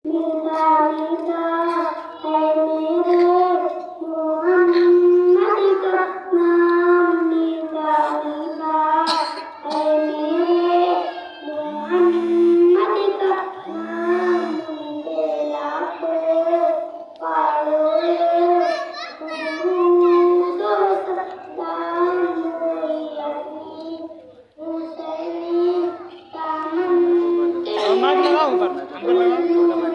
निदा निदा है मेरे मोहम्मद का नाम निदा निदा है मेरे मोहम्मद का नाम बेला को पालो दो सलाम हुसैनी हुसैनी दामन माग लगाओ ऊपर, अंदर लगाओ।